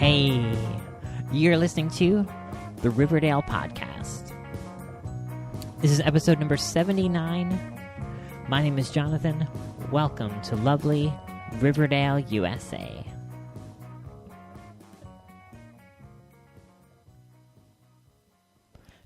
Hey, you're listening to the Riverdale podcast. This is episode number 79. My name is Jonathan. Welcome to lovely Riverdale, USA.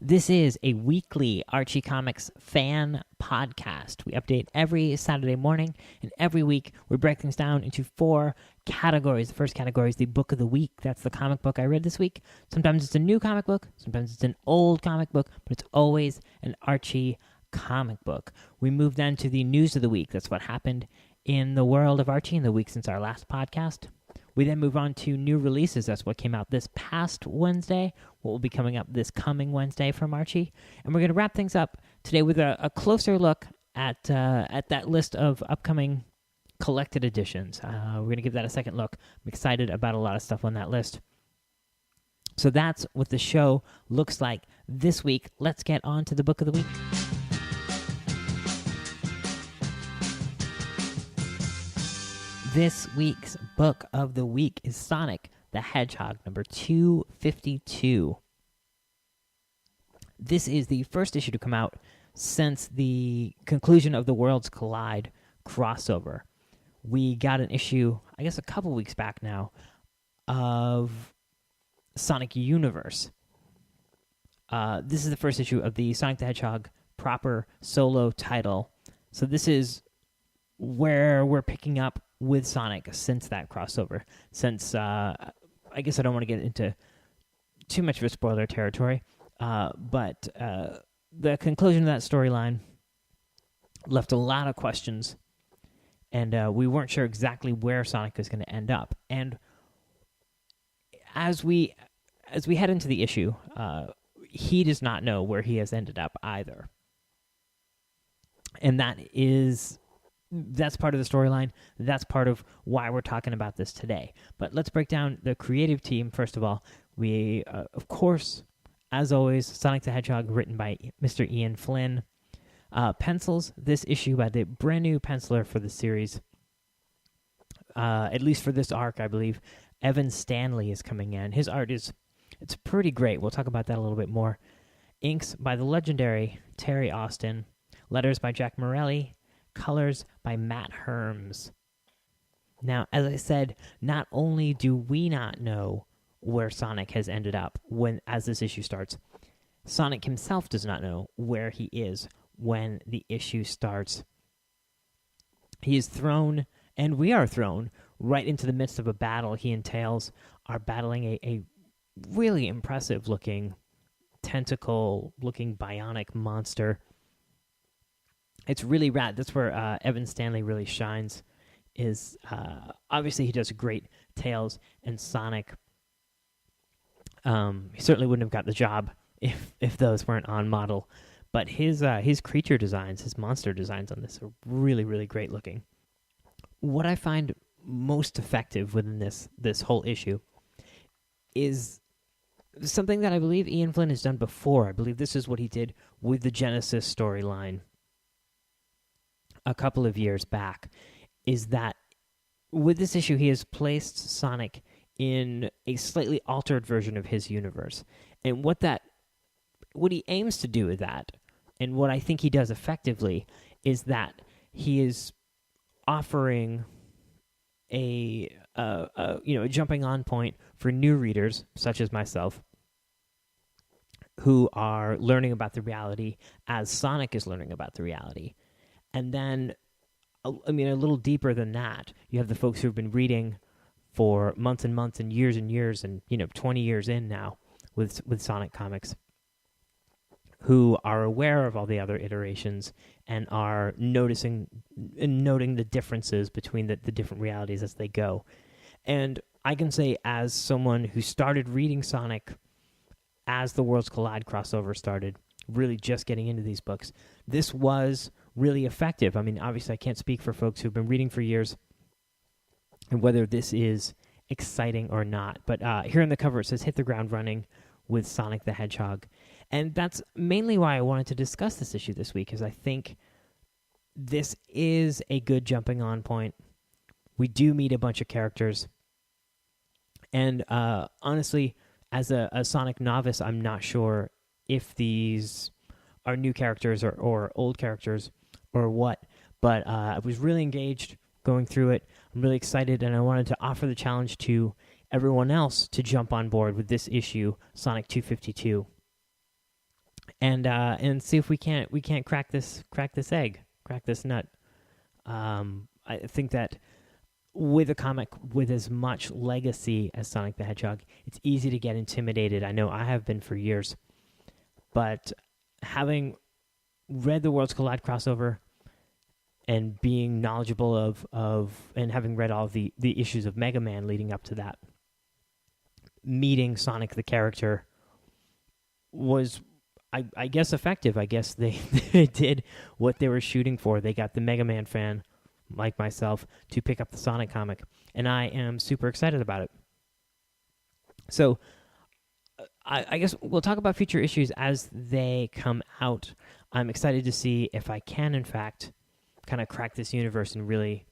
This is a weekly Archie Comics fan podcast. We update every Saturday morning, and every week we break things down into 4 categories. The first category is the book of the week. That's the comic book I read this week. Sometimes it's a new comic book, sometimes it's an old comic book, but it's always an Archie comic book. We move then to the news of the week. That's what happened in the world of Archie in the week since our last podcast. We then move on to new releases. That's what came out this past Wednesday, what will be coming up this coming Wednesday from Archie. And we're going to wrap things up today with a closer look at that list of upcoming collected editions. We're going to give that a second look. I'm excited about a lot of stuff on that list. So that's what the show looks like this week. Let's get on to the book of the week. This week's book of the week is Sonic the Hedgehog, number 252. This is the first issue to come out since the conclusion of the Worlds Collide crossover. We got an issue, I guess a couple weeks back now, of Sonic Universe. This is the first issue of the Sonic the Hedgehog proper solo title. So this is where we're picking up with Sonic since that crossover. Since, I guess I don't want to get into too much of a spoiler territory, but the conclusion of that storyline left a lot of questions, and we weren't sure exactly where Sonic was going to end up. And as we head into the issue, he does not know where he has ended up either. And that's part of the storyline. That's part of why we're talking about this today. But let's break down the creative team. First of all, we, of course, as always, Sonic the Hedgehog, written by Mr. Ian Flynn. Pencils, this issue by the brand new penciler for the series, at least for this arc, I believe. Evan Stanley is coming in. His art it's pretty great. We'll talk about that a little bit more. Inks by the legendary Terry Austin. Letters by Jack Morelli. Colors by Matt Herms. Now, as I said, not only do we not know where Sonic has ended up as this issue starts, Sonic himself does not know where he is when the issue starts. He is thrown, and we are thrown, right into the midst of a battle. He and Tails are battling a really impressive-looking, tentacle-looking bionic monster. It's really rad. That's where Evan Stanley really shines. Is obviously he does great Tails and Sonic. He certainly wouldn't have got the job if those weren't on model. But his creature designs, his monster designs on this are really, really great looking. What I find most effective within this whole issue is something that I believe Ian Flynn has done before. I believe this is what he did with the Genesis storyline a couple of years back, is that with this issue he has placed Sonic in a slightly altered version of his universe. And what he aims to do with that, and what I think he does effectively, is that he is offering a jumping on point for new readers such as myself who are learning about the reality as Sonic is learning about the reality. And then, a little deeper than that, you have the folks who've been reading for months and months and years, and 20 years in now with Sonic comics, who are aware of all the other iterations and are noticing and noting the differences between the different realities as they go. And I can say, as someone who started reading Sonic as the Worlds Collide crossover started, really just getting into these books, this was really effective. I mean, obviously I can't speak for folks who've been reading for years and whether this is exciting or not. But here on the cover it says, "Hit the ground running with Sonic the Hedgehog." And that's mainly why I wanted to discuss this issue this week, because I think this is a good jumping on point. We do meet a bunch of characters, And honestly, as a Sonic novice, I'm not sure if these are new characters or old characters or what, but I was really engaged going through it. I'm really excited, and I wanted to offer the challenge to everyone else to jump on board with this issue, Sonic 252, and see if we can't crack this egg, crack this nut. I think that with a comic with as much legacy as Sonic the Hedgehog, it's easy to get intimidated. I know I have been for years, but having read the Worlds Collide crossover and being knowledgeable of and having read all the issues of Mega Man leading up to that, meeting Sonic the character was, I guess, effective. I guess they did what they were shooting for. They got the Mega Man fan, like myself, to pick up the Sonic comic, and I am super excited about it. So I guess we'll talk about future issues as they come out. I'm excited to see if I can, in fact, kind of crack this universe and really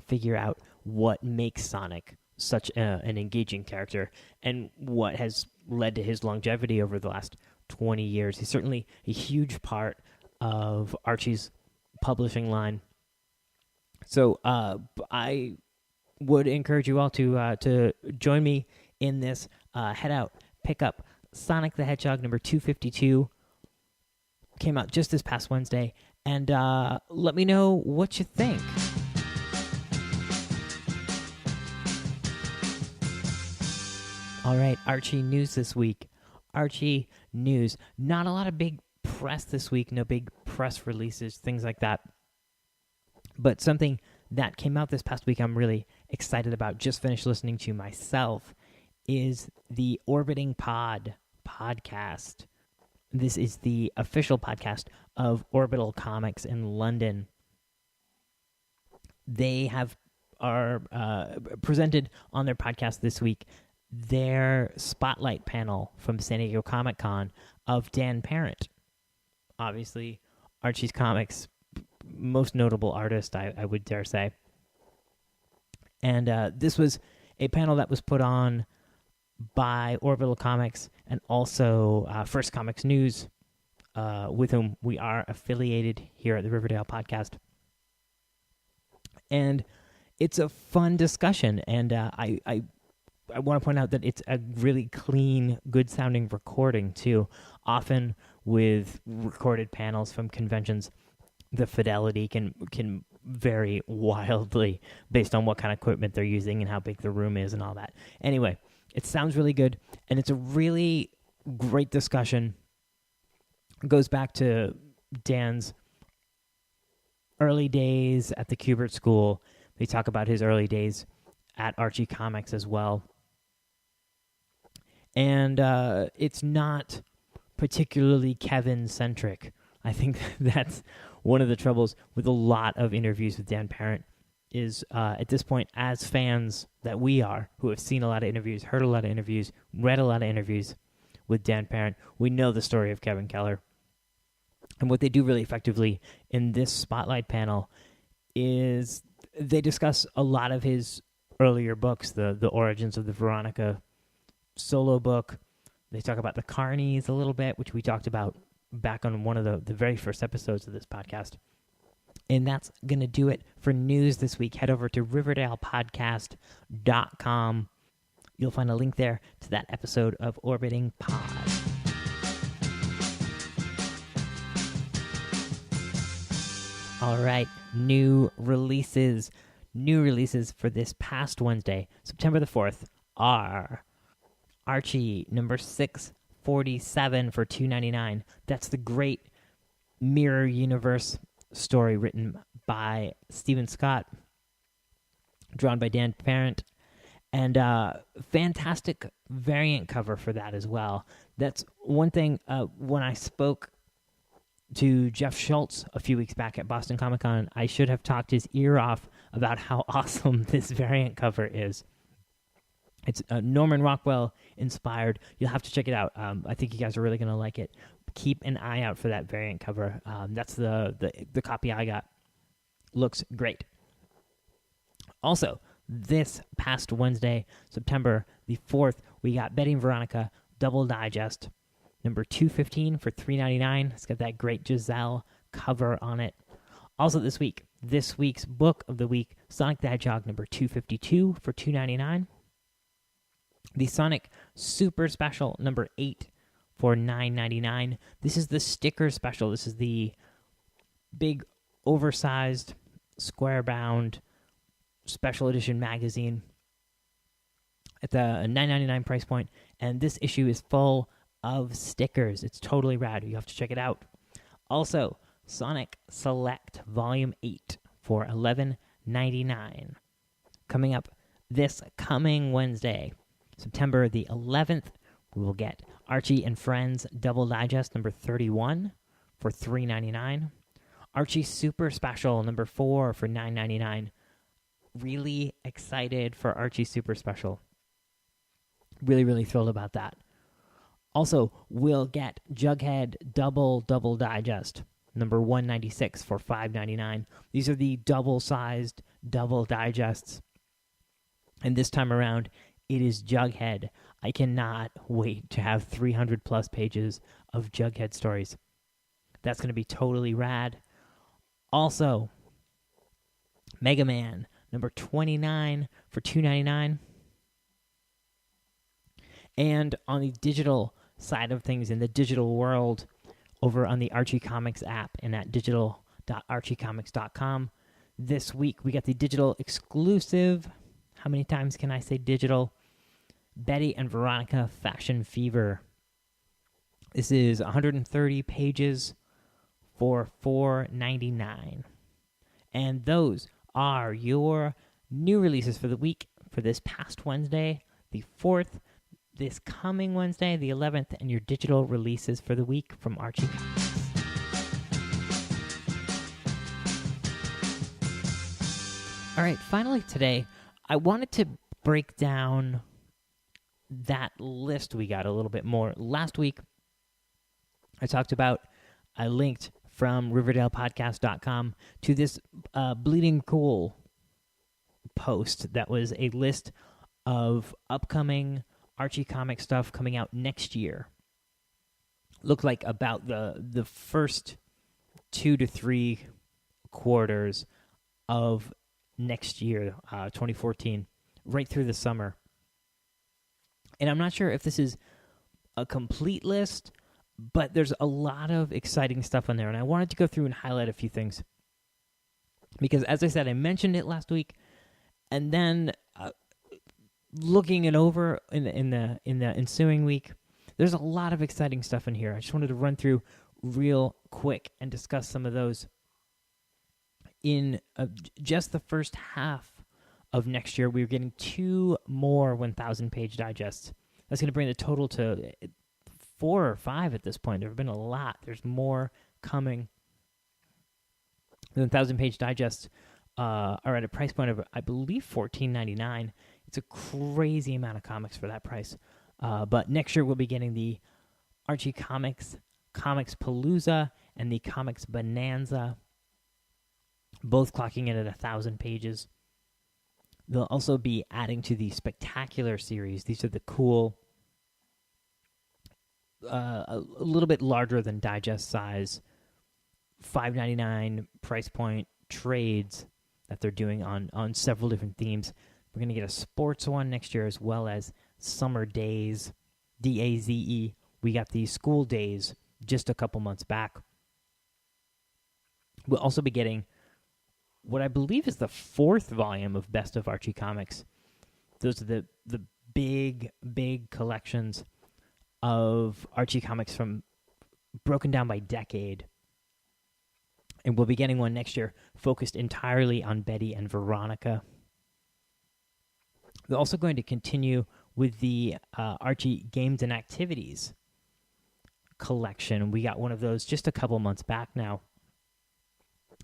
figure out what makes Sonic such an engaging character and what has led to his longevity over the last 20 years. He's certainly a huge part of Archie's publishing line. So I would encourage you all to join me in this. Head out, pick up Sonic the Hedgehog number 252. Came out just this past Wednesday, and let me know what you think. All right, Archie news this week. Archie news. Not a lot of big press this week, no big press releases, things like that. But something that came out this past week I'm really excited about, just finished listening to myself, is the Orbiting podcast. This is the official podcast of Orbital Comics in London. They are presented on their podcast this week their spotlight panel from San Diego Comic-Con of Dan Parent. Obviously, Archie's Comics most notable artist, I would dare say. And this was a panel that was put on by Orbital Comics and also First Comics News, with whom we are affiliated here at the Riverdale podcast. And it's a fun discussion, and I want to point out that it's a really clean, good-sounding recording, too. Often with recorded panels from conventions, the fidelity can vary wildly based on what kind of equipment they're using and how big the room is and all that. Anyway, it sounds really good, and it's a really great discussion. It goes back to Dan's early days at the Kubert School. They talk about his early days at Archie Comics as well. And it's not particularly Kevin-centric. I think that's one of the troubles with a lot of interviews with Dan Parent is at this point, as fans that we are, who have seen a lot of interviews, heard a lot of interviews, read a lot of interviews with Dan Parent, we know the story of Kevin Keller. And what they do really effectively in this spotlight panel is they discuss a lot of his earlier books, the origins of the Veronica solo book. They talk about the Carnies a little bit, which we talked about back on one of the very first episodes of this podcast. And that's going to do it for news this week. Head over to RiverdalePodcast.com. You'll find a link there to that episode of Orbiting Pod. All right, new releases. New releases for this past Wednesday, September the 4th, are Archie number 647 for $2.99. That's the great Mirror Universe story written by Stephen Scott, drawn by Dan Parent, and fantastic variant cover for that as well. That's one thing. When I spoke to Jeff Schultz a few weeks back at Boston Comic-Con, I should have talked his ear off about how awesome this variant cover is. It's Norman Rockwell inspired. You'll have to check it out. I think you guys are really going to like it. Keep an eye out for that variant cover. That's the copy I got. Looks great. Also, this past Wednesday, September the 4th, we got Betty and Veronica Double Digest, number 215 for $3.99. It's got that great Giselle cover on it. Also this week's book of the week, Sonic the Hedgehog, number 252 for $2.99. The Sonic Super Special, number 8 for $9.99. This is the sticker special. This is the big, oversized, square-bound special edition magazine at the $9.99 price point. And this issue is full of stickers. It's totally rad. You have to check it out. Also, Sonic Select Volume 8 for $11.99. Coming up this coming Wednesday, September the 11th, we will get Archie and Friends Double Digest number 31 for $3.99. Archie Super Special number 4 for $9.99. Really excited for Archie Super Special. Really, really thrilled about that. Also, we'll get Jughead Double Digest number 196 for $5.99. These are the double-sized double digests. And this time around, it is Jughead. I cannot wait to have 300-plus pages of Jughead stories. That's going to be totally rad. Also, Mega Man, number 29 for $2.99. And on the digital side of things, in the digital world, over on the Archie Comics app and at digital.archiecomics.com, this week we got the digital exclusive. How many times can I say digital? Betty and Veronica Fashion Fever. This is 130 pages for $4.99. And those are your new releases for the week for this past Wednesday, the 4th, this coming Wednesday, the 11th, and your digital releases for the week from Archie Comics. All right, finally today, I wanted to break down that list we got a little bit more. Last week, I linked from RiverdalePodcast.com to this Bleeding Cool post that was a list of upcoming Archie comic stuff coming out next year. Looked like about the first 2 to 3 quarters of next year, 2014, right through the summer. And I'm not sure if this is a complete list, but there's a lot of exciting stuff on there, and I wanted to go through and highlight a few things. Because, as I said, I mentioned it last week, and then looking it over in the ensuing week, there's a lot of exciting stuff in here. I just wanted to run through real quick and discuss some of those. In just the first half of next year, we're getting 2 more 1,000-page digests. That's going to bring the total to 4 or 5 at this point. There have been a lot. There's more coming. The 1,000-page digests are at a price point of, I believe, $14.99. It's a crazy amount of comics for that price. But next year, we'll be getting the Archie Comics Palooza and the Comics Bonanza, both clocking in at 1,000 pages. They'll also be adding to the Spectacular series. These are the cool, a little bit larger than digest size, $5.99 price point trades that they're doing on several different themes. We're going to get a sports one next year as well as Summer Days, DAZE. We got the School Days just a couple months back. We'll also be getting what I believe is the 4th volume of Best of Archie Comics. Those are the big collections of Archie Comics from broken down by decade. And we'll be getting one next year focused entirely on Betty and Veronica. We're also going to continue with the Archie Games and Activities collection. We got one of those just a couple months back now.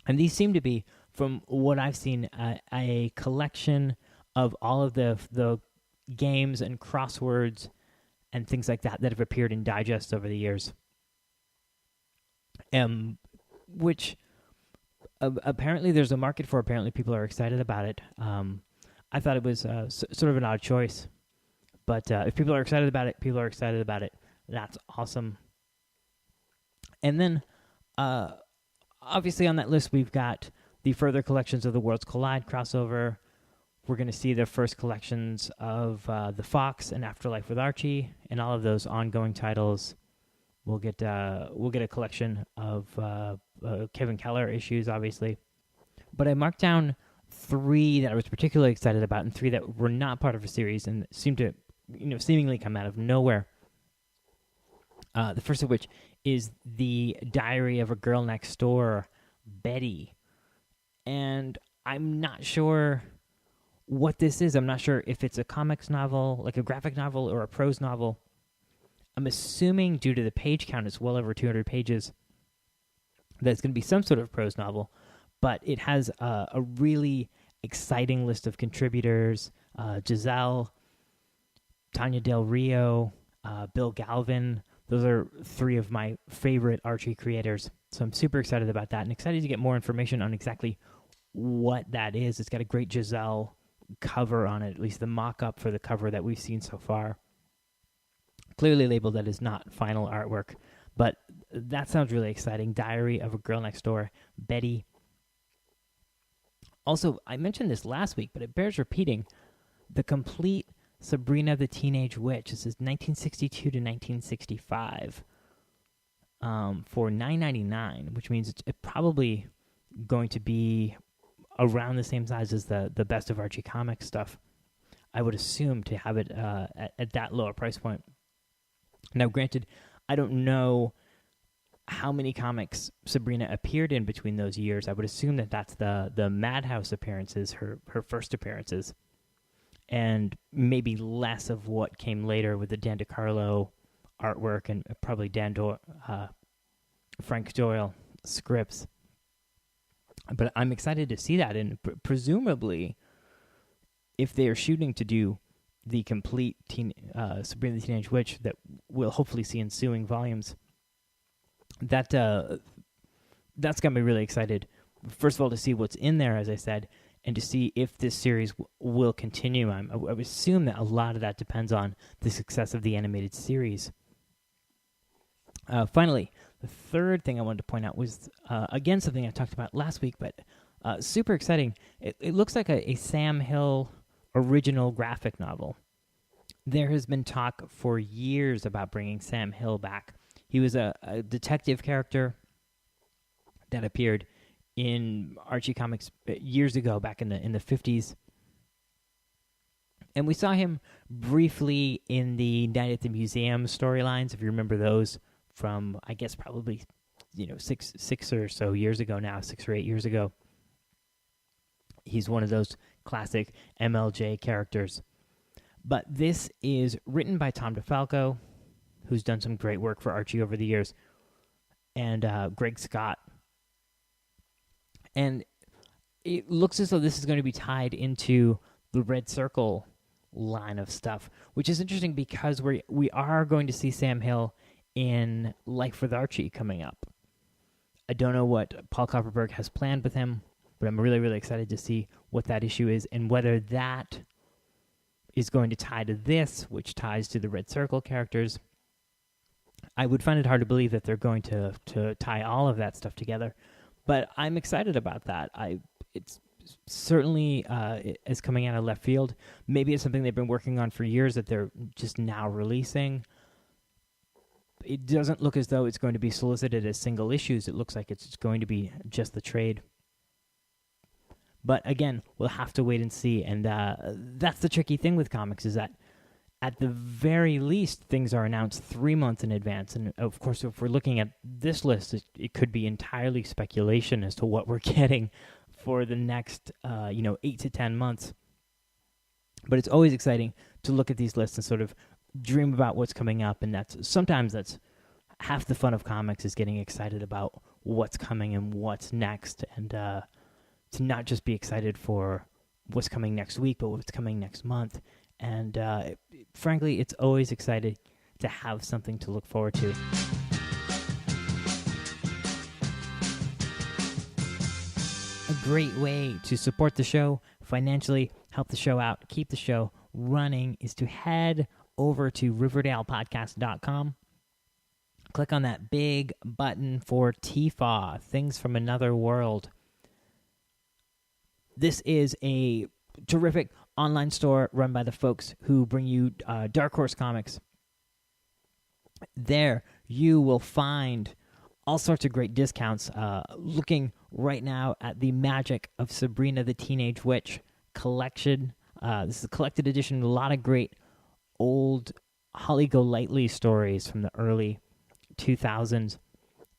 And these seem to be, from what I've seen, a collection of all of the games and crosswords and things like that have appeared in digests over the years. Which apparently there's a market for. Apparently people are excited about it. I thought it was sort of an odd choice. But if people are excited about it, people are excited about it. That's awesome. And then, obviously on that list, we've got the further collections of the Worlds Collide crossover. We're going to see the first collections of The Fox and Afterlife with Archie, and all of those ongoing titles. We'll get a collection of Kevin Keller issues, obviously. But I marked down 3 that I was particularly excited about, and 3 that were not part of a series and seemed to, seemingly come out of nowhere. The first of which is the Diary of a Girl Next Door, Betty. And I'm not sure what this is. I'm not sure if it's a comics novel, like a graphic novel, or a prose novel. I'm assuming, due to the page count, it's well over 200 pages, that it's going to be some sort of prose novel. But it has a really exciting list of contributors. Giselle, Tanya Del Rio, Bill Galvin. Those are 3 of my favorite Archie creators. So I'm super excited about that and excited to get more information on exactly what that is. It's got a great Giselle cover on it, at least the mock-up for the cover that we've seen so far. Clearly labeled that is not final artwork, but that sounds really exciting. Diary of a Girl Next Door, Betty. Also, I mentioned this last week, but it bears repeating. The complete Sabrina the Teenage Witch. This is 1962 to 1965 for $9.99, which means it's probably going to be around the same size as the Best of Archie Comics stuff. I would assume to have it at that lower price point. Now, granted, I don't know how many comics Sabrina appeared in between those years. I would assume that that's the Madhouse appearances, her first appearances, and maybe less of what came later with the Dan DeCarlo artwork and probably Frank Doyle scripts. But I'm excited to see that, and presumably, if they are shooting to do the complete Sabrina the Teenage Witch that we'll hopefully see ensuing volumes, that's got me really excited. First of all, to see what's in there, as I said, and to see if this series will continue. I would assume that a lot of that depends on the success of the animated series. Finally, the third thing I wanted to point out was, again, something I talked about last week, but super exciting. It looks like a Sam Hill original graphic novel. There has been talk for years about bringing Sam Hill back. He was a detective character that appeared in Archie Comics years ago, back in the 50s. And we saw him briefly in the Night at the Museum storylines, if you remember those from, I guess, probably, 6 or so years ago now, 6 or 8 years ago. He's one of those classic MLJ characters. But this is written by Tom DeFalco, who's done some great work for Archie over the years, and Greg Scott. And it looks as though this is going to be tied into the Red Circle line of stuff, which is interesting because we are going to see Sam Hill in Life with Archie coming up. I don't know what Paul Copperberg has planned with him, but I'm really, really excited to see what that issue is and whether that is going to tie to this, which ties to the Red Circle characters. I would find it hard to believe that they're going to tie all of that stuff together, but I'm excited about that. It's certainly is coming out of left field. Maybe it's something they've been working on for years that they're just now releasing. It doesn't look as though it's going to be solicited as single issues. It looks like it's going to be just the trade. But again, we'll have to wait and see. And that's the tricky thing with comics, is that at the very least, things are announced 3 months in advance. And of course, if we're looking at this list, it could be entirely speculation as to what we're getting for the next 8 to 10 months. But it's always exciting to look at these lists and sort of dream about what's coming up. And sometimes that's half the fun of comics, is getting excited about what's coming and what's next. And to not just be excited for what's coming next week, but what's coming next month. And frankly, it's always exciting to have something to look forward to. A great way to support the show financially, help the show out, keep the show running, is to head over to RiverdalePodcast.com. Click on that big button for TFAW, Things from Another World. This is a terrific online store run by the folks who bring you Dark Horse Comics. There you will find all sorts of great discounts. Looking right now at the Magic of Sabrina the Teenage Witch collection. This is a collected edition, a lot of great old Holly Golightly stories from the early 2000s.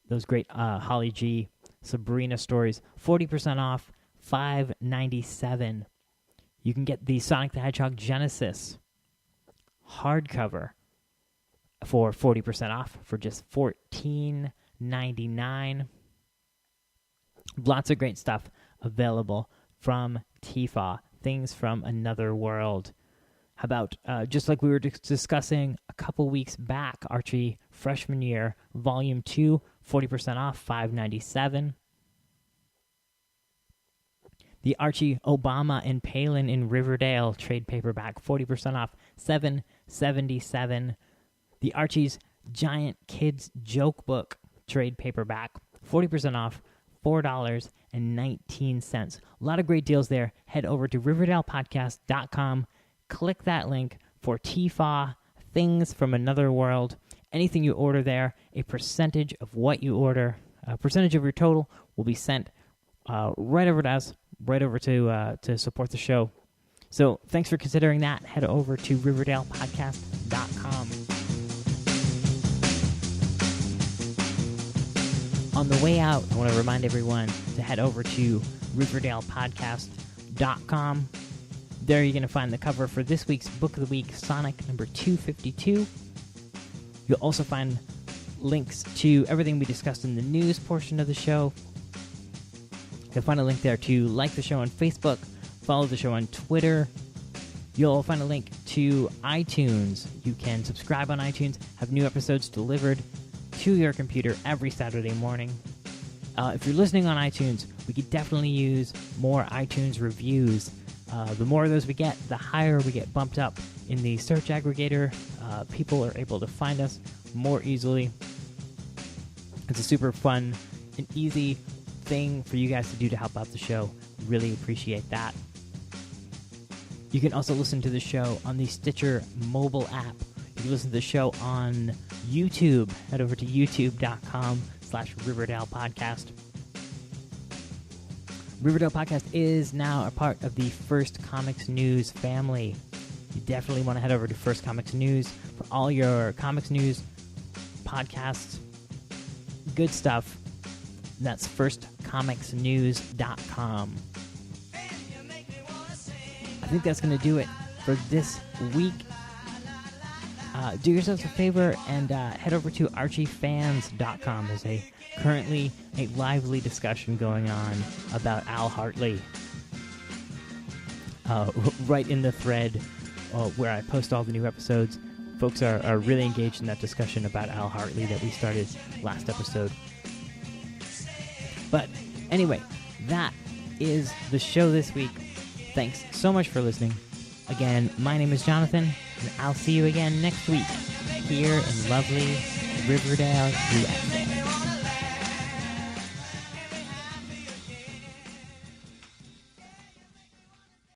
Those great Holly G. Sabrina stories. 40% off, $5.97. You can get the Sonic the Hedgehog Genesis hardcover for 40% off for just $14.99. Lots of great stuff available from TFAW, Things from Another World. How about, just like we were discussing a couple weeks back, Archie Freshman Year, Volume 2, 40% off, $5.97. The Archie, Obama, and Palin in Riverdale trade paperback, 40% off, $7.77. The Archie's Giant Kids Joke Book trade paperback, 40% off, $4.19. A lot of great deals there. Head over to RiverdalePodcast.com. Click that link for TFAW, Things from Another World. Anything you order there, a percentage of what you order, a percentage of your total will be sent right over to us, right over to support the show. So thanks for considering that. Head over to RiverdalePodcast.com. On the way out, I want to remind everyone to head over to RiverdalePodcast.com. There you're going to find the cover for this week's Book of the Week, Sonic number 252. You'll also find links to everything we discussed in the news portion of the show. You'll find a link there to like the show on Facebook, follow the show on Twitter. You'll find a link to iTunes. You can subscribe on iTunes, have new episodes delivered to your computer every Saturday morning. If you're listening on iTunes, we could definitely use more iTunes reviews. The more of those we get, the higher we get bumped up in the search aggregator. People are able to find us more easily. It's a super fun and easy thing for you guys to do to help out the show. Really appreciate that. You can also listen to the show on the Stitcher mobile app. You can listen to the show on YouTube. Head over to youtube.com/Riverdale Podcast. Riverdale Podcast is now a part of the First Comics News family. You definitely want to head over to First Comics News for all your comics news, podcasts, good stuff. That's firstcomicsnews.com. I think that's going to do it for this week. Do yourselves a favor and head over to archiefans.com. There's currently a lively discussion going on about Al Hartley. Right in the thread where I post all the new episodes, folks are really engaged in that discussion about Al Hartley that we started last episode. But anyway, that is the show this week. Thanks so much for listening. Again, my name is Jonathan, and I'll see you again next week here in lovely Riverdale, USA.